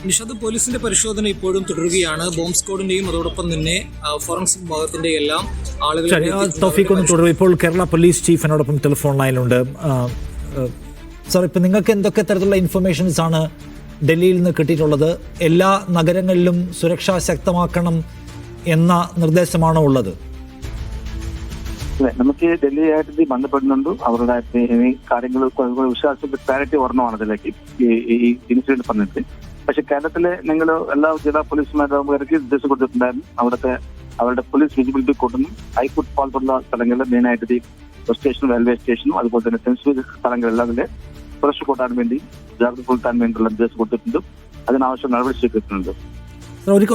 നിഷാദ്, പോലീസിന്റെ പരിശോധന ഇപ്പോഴും തുടരുകയാണ്. ബോംബ് സ്ക്വാഡിന്റെയും അതോടൊപ്പം തന്നെ ഫോറൻസിക് വിഭാഗത്തിന്റെ എല്ലാം ആളുകൾ. ഇപ്പോൾ കേരള പോലീസ് ചീഫ് എന്നോടൊപ്പം ടെലിഫോൺ ലൈനിലുണ്ട്. സാർ, ഇപ്പം നിങ്ങൾക്ക് എന്തൊക്കെ തരത്തിലുള്ള ഇൻഫർമേഷൻസ് ആണ് ഡൽഹിയിൽ നിന്ന് കിട്ടിയിട്ടുള്ളത്? എല്ലാ നഗരങ്ങളിലും സുരക്ഷ ശക്തമാക്കണം എന്ന നിർദ്ദേശമാണോ ഉള്ളത്? നമുക്ക് ഡൽഹിയായിട്ട് ബന്ധപ്പെടുന്നുണ്ട്. അവരുടെ കാര്യങ്ങൾ വിശ്വാസത്തിൽ ക്ലാരിറ്റി വരണമാണ് അതിലേക്ക് ഈ ഇൻസിഡന്റ് പറഞ്ഞിട്ട്. പക്ഷെ കേരളത്തിലെ നിങ്ങൾ എല്ലാ ജില്ലാ പോലീസുമാരും ഇറക്കി നിർദ്ദേശം കൊടുത്തിട്ടുണ്ടായിരുന്നു. അവരുടെ പോലീസ് വിസിബിലിറ്റി കൂട്ടുന്നു. ഹൈക്കോർട്ട് പോലത്തുള്ള സ്ഥലങ്ങളിൽ മെയിനായിട്ട് ബസ് സ്റ്റേഷനും റെയിൽവേ സ്റ്റേഷനും അതുപോലെ തന്നെ സെൻസിറ്റീവ് സ്ഥലങ്ങളെല്ലാം അതിലെ സുരക്ഷ കൂട്ടാൻ വേണ്ടി ജാഗ്രത പുലർത്താൻ വേണ്ടിയുള്ള നിർദ്ദേശം കൊടുത്തിട്ടുണ്ട്. അതിനാവശ്യം നടപടി സ്വീകരിക്കുന്നുണ്ട്.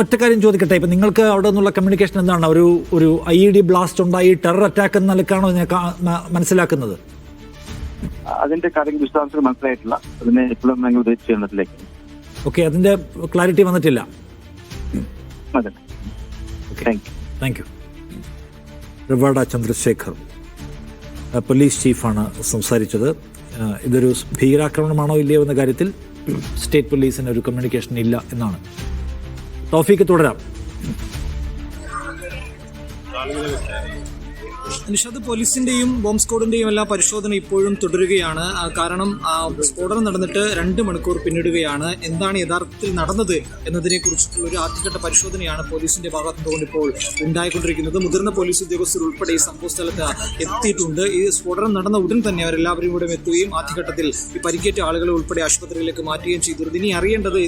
ഒറ്റ കാര്യം ചോദിക്കട്ടെ, ഇപ്പം നിങ്ങൾക്ക് അവിടെ നിന്നുള്ള കമ്മ്യൂണിക്കേഷൻ എന്താണ്? ഒരു IED ബ്ലാസ്റ്റ് ഉണ്ടായി, ടെറർ അറ്റാക്ക് എന്ന നിലക്കാണോ ഇതിനെ മനസ്സിലാക്കുന്നത്? അതിന്റെ കാര്യങ്ങൾ വിശദാംശങ്ങൾ മനസ്സിലായിട്ടില്ല. അതിനെ ഇപ്പോഴും ഞങ്ങൾ വെയിറ്റ് ചെയ്യുന്നതിലേക്ക്. ഓക്കെ, അതിന്റെ ക്ലാരിറ്റി വന്നിട്ടില്ല. അതെ, താങ്ക് യു. റിവാഡ ചന്ദ്രശേഖർ, പോലീസ് ചീഫാണ് സംസാരിച്ചത്. ഇതൊരു ഭീകരാക്രമണമാണോ ഇല്ലയോ എന്ന കാര്യത്തിൽ സ്റ്റേറ്റ് പോലീസിന് ഒരു കമ്മ്യൂണിക്കേഷൻ ഇല്ല എന്നാണ്. ടോഫിക്ക് തുടരാം. നിഷാദ്, പോലീസിന്റെയും ബോംബ് സ്ക്വാഡിന്റെയും എല്ലാം പരിശോധന ഇപ്പോഴും തുടരുകയാണ്. കാരണം സ്ഫോടനം നടന്നിട്ട് 2 മണിക്കൂർ പിന്നിടുകയാണ്. എന്താണ് യഥാർത്ഥത്തിൽ നടന്നത് എന്നതിനെ കുറിച്ചിട്ടുള്ള ഒരു ആദ്യഘട്ട പരിശോധനയാണ് പോലീസിന്റെ ഭാഗത്തുനിന്നുകൊണ്ട് ഇപ്പോൾ ഉണ്ടായിക്കൊണ്ടിരിക്കുന്നത്. മുതിർന്ന പോലീസ് ഉദ്യോഗസ്ഥർ ഉൾപ്പെടെ ഈ സംഭവ സ്ഥലത്ത് എത്തിയിട്ടുണ്ട്. ഈ സ്ഫോടനം നടന്ന ഉടൻ തന്നെ അവരെല്ലാവരും കൂടെ എത്തുകയും ആദ്യഘട്ടത്തിൽ ഈ പരിക്കേറ്റ ആളുകളെ ഉൾപ്പെടെ ആശുപത്രിയിലേക്ക് മാറ്റുകയും ചെയ്തിരുന്നു. ഇനി അറിയേണ്ടത്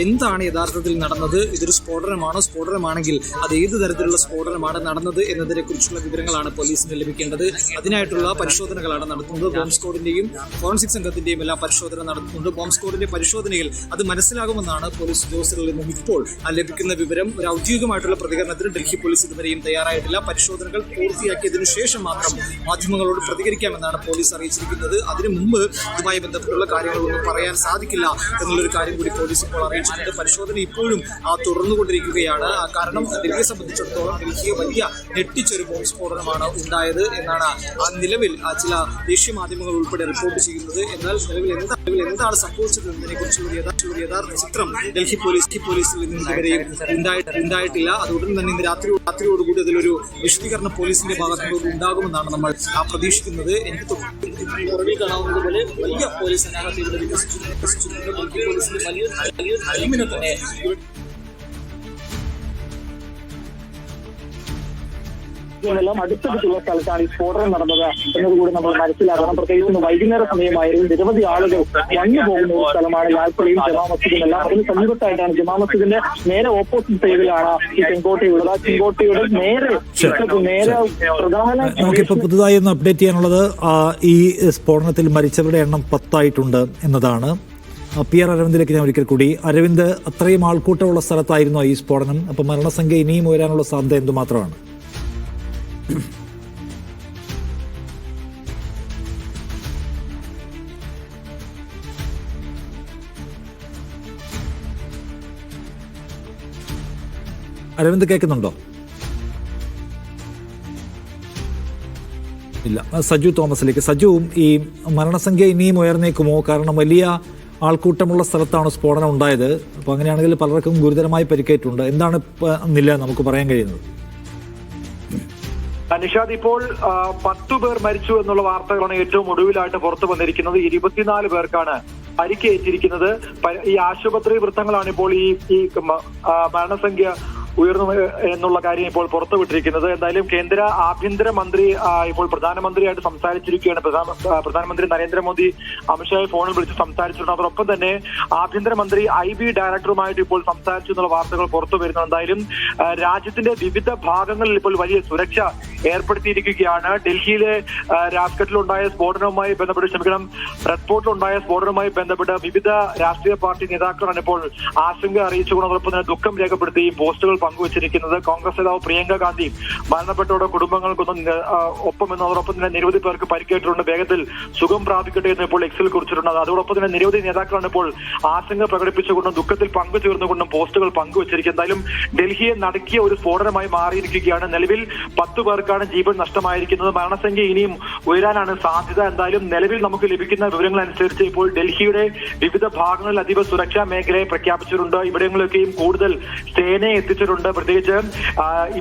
എന്താണ് യഥാർത്ഥത്തിൽ നടന്നത്? ഇതൊരു സ്ഫോടനമാണോ? സ്ഫോടനമാണെങ്കിൽ അത് ഏത് തരത്തിലുള്ള സ്ഫോടനമാണ് നടന്നത് എന്നതിനെ കുറിച്ചുള്ള വിവരങ്ങളാണ് പോലീസിന് ലഭിക്കേണ്ടത്. അതിനായിട്ടുള്ള പരിശോധനകളാണ് നടത്തുന്നത്. ബോംബ് സ്ക്വാഡിന്റെയും ഫോറൻസിക് സംഘത്തിന്റെയും എല്ലാം പരിശോധന നടത്തുന്നുണ്ട്. ബോംബ് സ്ക്വാഡിന്റെ പരിശോധനയിൽ അത് മനസ്സിലാകുമെന്നാണ് പോലീസ് ഉദ്യോഗസ്ഥരിൽ നിന്നും ഇപ്പോൾ ലഭിക്കുന്ന വിവരം. ഒരു ഔദ്യോഗികമായിട്ടുള്ള പ്രതികരണത്തിന് ഡൽഹി പോലീസ് ഇതുവരെയും തയ്യാറായിട്ടില്ല. പരിശോധനകൾ പൂർത്തിയാക്കിയതിനു ശേഷം മാത്രം മാധ്യമങ്ങളോട് പ്രതികരിക്കാമെന്നാണ് പോലീസ് അറിയിച്ചിരിക്കുന്നത്. അതിനു മുമ്പ് ഇതുമായി ബന്ധപ്പെട്ടുള്ള കാര്യങ്ങളൊന്നും പറയാൻ സാധിക്കില്ല എന്നുള്ളൊരു കാര്യം കൂടി പോലീസ് ഇപ്പോൾ അറിയിച്ചിട്ടുണ്ട്. പരിശോധന ഇപ്പോഴും തുടർന്നുകൊണ്ടിരിക്കുകയാണ്. കാരണം ഡൽഹിയെ സംബന്ധിച്ചിടത്തോളം ഡൽഹിയെ വലിയ ഞെട്ടിച്ചൊരു ബോംബ് സ്ഫോടനമാണ് ഉണ്ടായത് എന്നാണ് നിലവിൽ ചില ദേശീയ മാധ്യമങ്ങൾ ഉൾപ്പെടെ റിപ്പോർട്ട് ചെയ്യുന്നത്. എന്നാൽ നിലവിൽ എന്താണ് സംഭവിച്ചത് എന്നതിനെ കുറിച്ചുള്ള യഥാർത്ഥ ചിത്രം ഡൽഹി പോലീസിൽ നിന്ന് ഇതുവരെയും ഉണ്ടായിട്ടില്ല. അതുകൊണ്ട് തന്നെ ഇന്ന് രാത്രിയോടുകൂടി അതിലൊരു വിശദീകരണം പോലീസിന്റെ ഭാഗത്തുനിന്ന് ഉണ്ടാകുമെന്നാണ് നമ്മൾ പ്രതീക്ഷിക്കുന്നത്. എനിക്ക് പുറകിൽ കാണാവുന്നത് പോലെ വലിയ പോലീസ് സന്നാഹത്തെ ഇവിടെ വികസിച്ചിട്ടുണ്ട്. ഡൽഹി പോലീസിന്റെ വലിയ ടീമിനെ തന്നെ എല്ലാം അടുത്തടുത്തുള്ള സ്ഥലത്താണ് ഈ സ്ഫോടനം നടന്നത് എന്നതുകൂടി നമ്മൾ മനസ്സിലാക്കണം. പ്രത്യേകിച്ച് വൈകുന്നേര സമയമായിരുന്നു. നിരവധി ആളുകൾ വന്നു പോകുന്ന ഒരു സ്ഥലമാണ് ലാൽപ്പള്ളിയും ജമാ മസ്ജിദും എല്ലാം. അതിന് സമീപത്തായിട്ടാണ് ജമാ മസ്ജിദിന്റെ നേരെ ഓപ്പോസിറ്റ് സൈഡിലാണ് ഈ ചെങ്കോട്ടയുള്ളത്. ആ ചെങ്കോട്ടയുടെ നേരെ പ്രധാന നമുക്കിപ്പോൾ പുതുതായി ഒന്ന് അപ്ഡേറ്റ് ചെയ്യാനുള്ളത് ഈ സ്ഫോടനത്തിൽ മരിച്ചവരുടെ എണ്ണം 10 ആയിട്ടുണ്ട് എന്നതാണ്. PR അരവിന്ദിലേക്ക് ഞാൻ ഒരിക്കൽ കൂടി. അരവിന്ദ്, അത്രയും ആൾക്കൂട്ടമുള്ള സ്ഥലത്തായിരുന്നു ഈ സ്ഫോടനം. അപ്പോൾ മരണസംഖ്യ ഇനിയും ഉയരാനുള്ള സാധ്യത എന്തുമാത്രമാണ്? അരവിന്ദ് കേൾക്കുന്നുണ്ടോ? ഇല്ല. സജു തോമസിലേക്ക്. സജു, ഈ മരണസംഖ്യ ഇനിയും ഉയർന്നേക്കുമോ? കാരണം വലിയ ആൾക്കൂട്ടമുള്ള സ്ഥലത്താണ് സ്ഫോടനം ഉണ്ടായത്. അപ്പോൾ അങ്ങനെയാണെങ്കിൽ പലർക്കും ഗുരുതരമായി പരിക്കേറ്റുണ്ട്. എന്താണ് നമുക്ക് പറയാൻ കഴിയുന്നത്? നിഷാദ്, ഇപ്പോൾ 10 പേർ മരിച്ചു എന്നുള്ള വാർത്തകളാണ് ഏറ്റവും ഒടുവിലായിട്ട് പുറത്തു വന്നിരിക്കുന്നത്. 24 പേർക്കാണ് പരിക്കേറ്റിരിക്കുന്നത്. ഈ ആശുപത്രി വൃത്തങ്ങളാണ് ഇപ്പോൾ ഈ മരണസംഖ്യ ഉയർന്നു എന്നുള്ള കാര്യം ഇപ്പോൾ പുറത്തുവിട്ടിരിക്കുന്നത്. എന്തായാലും കേന്ദ്ര ആഭ്യന്തര മന്ത്രി ഇപ്പോൾ പ്രധാനമന്ത്രിയായിട്ട് സംസാരിച്ചിരിക്കുകയാണ്. പ്രധാനമന്ത്രി നരേന്ദ്രമോദി അമിത്ഷായെ ഫോണിൽ വിളിച്ച് സംസാരിച്ചിട്ടുണ്ട്. അതോടൊപ്പം തന്നെ ആഭ്യന്തരമന്ത്രി IB ഡയറക്ടറുമായിട്ട് ഇപ്പോൾ സംസാരിച്ചു എന്നുള്ള വാർത്തകൾ പുറത്തു വരുന്നു. എന്തായാലും രാജ്യത്തിന്റെ വിവിധ ഭാഗങ്ങളിൽ ഇപ്പോൾ വലിയ സുരക്ഷ ഏർപ്പെടുത്തിയിരിക്കുകയാണ്. ഡൽഹിയിലെ രാജ്ഘട്ടിലുണ്ടായ സ്ഫോടനവുമായി ബന്ധപ്പെട്ട് റെഡ് ഫോർട്ടിലുണ്ടായ സ്ഫോടനവുമായി ബന്ധപ്പെട്ട് വിവിധ രാഷ്ട്രീയ പാർട്ടി നേതാക്കളാണ് ഇപ്പോൾ ആശങ്ക അറിയിച്ചുകൊണ്ട് അതോടൊപ്പം തന്നെ ദുഃഖം രേഖപ്പെടുത്തുകയും പോസ്റ്റുകൾ പങ്കുവച്ചിരിക്കുന്നത്. കോൺഗ്രസ് നേതാവ് പ്രിയങ്ക ഗാന്ധി മരണപ്പെട്ടവരുടെ കുടുംബങ്ങൾക്കൊന്നും ഒപ്പമെന്ന് അതോടൊപ്പം തന്നെ നിരവധി പേർക്ക് പരിക്കേറ്റിട്ടുണ്ട്. വേഗത്തിൽ സുഖം പ്രാപിക്കട്ടെ എന്ന് ഇപ്പോൾ എക്സിൽ കുറിച്ചിട്ടുണ്ട്. അതോടൊപ്പം തന്നെ നിരവധി നേതാക്കളാണ് ഇപ്പോൾ ആശങ്ക പ്രകടിപ്പിച്ചുകൊണ്ടും ദുഃഖത്തിൽ പങ്കുചേർന്നുകൊണ്ടും പോസ്റ്റുകൾ പങ്കുവച്ചിരിക്കുന്നത്. എന്തായാലും ഡൽഹിയെ നടുക്കിയ ഒരു സ്ഫോടനമായി മാറിയിരിക്കുകയാണ്. നിലവിൽ 10 പേർക്ക് പേർക്കാണ് ജീവൻ നഷ്ടമായിരിക്കുന്നത്. മരണസംഖ്യ ഇനിയും ഉയരാനാണ് സാധ്യത. എന്തായാലും നിലവിൽ നമുക്ക് ലഭിക്കുന്ന വിവരങ്ങൾ അനുസരിച്ച് ഇപ്പോൾ ഡൽഹിയുടെ വിവിധ ഭാഗങ്ങളിൽ അതീവ സുരക്ഷാ മേഖലയെ പ്രഖ്യാപിച്ചിട്ടുണ്ട്. ഇവിടങ്ങളിലൊക്കെയും കൂടുതൽ സേനയെ എത്തിച്ചിട്ടുണ്ട്. പ്രത്യേകിച്ച്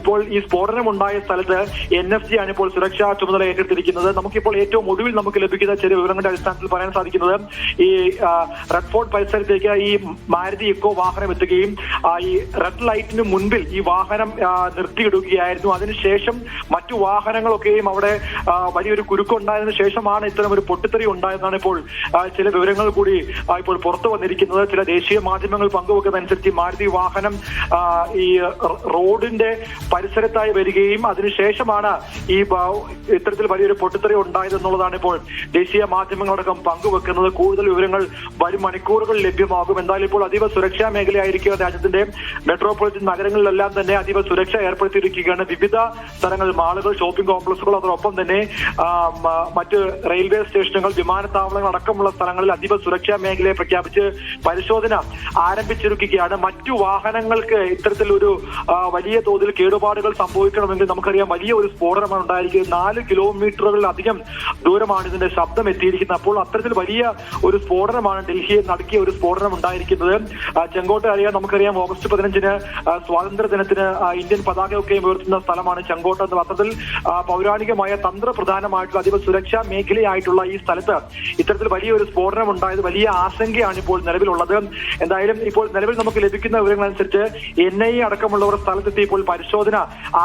ഇപ്പോൾ ഈ സ്ഫോടനം ഉണ്ടായ സ്ഥലത്ത് NFG ആണ് ഇപ്പോൾ സുരക്ഷാ ചുമതല ഏറ്റെടുത്തിരിക്കുന്നത്. നമുക്കിപ്പോൾ ഏറ്റവും ഒടുവിൽ നമുക്ക് ലഭിക്കുന്ന ചെറിയ വിവരങ്ങളുടെ അടിസ്ഥാനത്തിൽ പറയാൻ സാധിക്കുന്നത് ഈ റെഡ് ഫോർട്ട് പരിസരത്തേക്ക് ഈ മാരുതി ഇക്കോ വാഹനം എത്തുകയും ഈ റെഡ് ലൈറ്റിന് മുൻപിൽ ഈ വാഹനം നിർത്തിയിടുകയായിരുന്നു. അതിനുശേഷം മറ്റു വാഹനങ്ങളൊക്കെയും അവിടെ വലിയൊരു കുരുക്കുണ്ടായതിനു ശേഷമാണ് ഇത്തരം ഒരു പൊട്ടിത്തെറി ഉണ്ടായതെന്നാണ് ഇപ്പോൾ ചില വിവരങ്ങൾ കൂടി ഇപ്പോൾ പുറത്തു വന്നിരിക്കുന്നത്. ചില ദേശീയ മാധ്യമങ്ങൾ പങ്കുവെക്കുന്നതനുസരിച്ച് മാരുതി വാഹനം ഈ റോഡിന്റെ പരിസരത്തായി വരികയും അതിനുശേഷമാണ് ഈ ഇത്തരത്തിൽ വലിയൊരു പൊട്ടിത്തെറി ഉണ്ടായതെന്നുള്ളതാണ് ഇപ്പോൾ ദേശീയ മാധ്യമങ്ങളടക്കം പങ്കുവെക്കുന്നത്. കൂടുതൽ വിവരങ്ങൾ വരും മണിക്കൂറുകൾ ലഭ്യമാകും. എന്തായാലും ഇപ്പോൾ അതീവ സുരക്ഷാ മേഖലയായിരിക്കും രാജ്യത്തിന്റെ മെട്രോപൊളിറ്റൻ നഗരങ്ങളിലെല്ലാം തന്നെ അതീവ സുരക്ഷ ഏർപ്പെടുത്തിയിരിക്കുകയാണ്. വിവിധ സ്ഥലങ്ങളിൽ മാളുകൾ, ഷോപ്പിംഗ് കോംപ്ലക്സുകൾ, അതോടൊപ്പം തന്നെ മറ്റ് റെയിൽവേ സ്റ്റേഷനുകൾ, വിമാനത്താവളങ്ങൾ അടക്കമുള്ള സ്ഥലങ്ങളിൽ അതീവ സുരക്ഷാ മേഖലയെ പ്രഖ്യാപിച്ച് പരിശോധന ആരംഭിച്ചിരിക്കുകയാണ്. മറ്റു വാഹനങ്ങൾക്ക് ഇത്തരത്തിലൊരു വലിയ തോതിൽ കേടുപാടുകൾ സംഭവിക്കണമെങ്കിൽ നമുക്കറിയാം വലിയ ഒരു സ്ഫോടനമാണ് ഉണ്ടായിരിക്കുന്നത്. 4 കിലോമീറ്ററുകളിലധികം ദൂരമാണ് ഇതിന്റെ ശബ്ദം എത്തിയിരിക്കുന്നത്. അപ്പോൾ അത്തരത്തിൽ വലിയ ഒരു സ്ഫോടനമാണ് ഡൽഹിയെ നടുക്കിയ ഒരു സ്ഫോടനം ഉണ്ടായിരിക്കുന്നത്. ചെങ്കോട്ട നമുക്കറിയാം ഓഗസ്റ്റ് 15 സ്വാതന്ത്ര്യ ദിനത്തിന് ഇന്ത്യൻ പതാകയൊക്കെ ഉയർത്തുന്ന സ്ഥലമാണ് ചെങ്കോട്ട എന്ന അർത്ഥത്തിൽ പൗരാണികമായ തന്ത്രപ്രധാനമായിട്ടുള്ള അതീവ സുരക്ഷാ മേഖലയായിട്ടുള്ള ഈ സ്ഥലത്ത് ഇത്തരത്തിൽ വലിയൊരു സ്ഫോടനം ഉണ്ടായത് വലിയ ആശങ്കയാണ് ഇപ്പോൾ നിലവിലുള്ളത്. എന്തായാലും ഇപ്പോൾ നിലവിൽ നമുക്ക് ലഭിക്കുന്ന വിവരങ്ങൾ അനുസരിച്ച് NIA അടക്കമുള്ളവർ സ്ഥലത്തെത്തി ഇപ്പോൾ പരിശോധന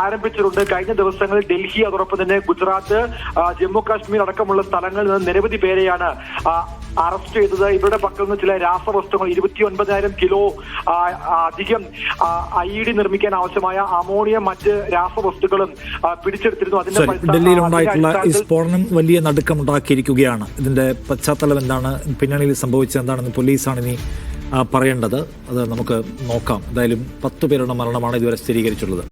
ആരംഭിച്ചിട്ടുണ്ട്. കഴിഞ്ഞ ദിവസങ്ങളിൽ ഡൽഹി, അതോടൊപ്പം തന്നെ ഗുജറാത്ത്, ജമ്മു കാശ്മീർ അടക്കമുള്ള സ്ഥലങ്ങളിൽ നിന്ന് നിരവധി പേരെയാണ് അറസ്റ്റ് ചെയ്തത്. ഇവരുടെ പക്കൽ നിന്ന് ചില രാസവസ്തുക്കൾ 29,000 കിലോ അധികം IED നിർമ്മിക്കാൻ ആവശ്യമായ അമോണിയം, മറ്റ് രാസവസ്തുക്കളും പിടിച്ചെടുത്തിരുന്നു. അതിന്റെ ഡൽഹിയിലുണ്ടായിട്ടുള്ള ഈ സ്ഫോടനം വലിയ നടുക്കമുണ്ടാക്കിയിരിക്കുകയാണ്. ഇതിന്റെ പശ്ചാത്തലം എന്താണ്, പിന്നണിയിൽ സംഭവിച്ചത് എന്താണെന്ന് പോലീസാണ് ഇനി പറയേണ്ടത്. അത് നമുക്ക് നോക്കാം. എന്തായാലും 10 പേരുടെ മരണമാണ് ഇതുവരെ സ്ഥിരീകരിച്ചുള്ളത്.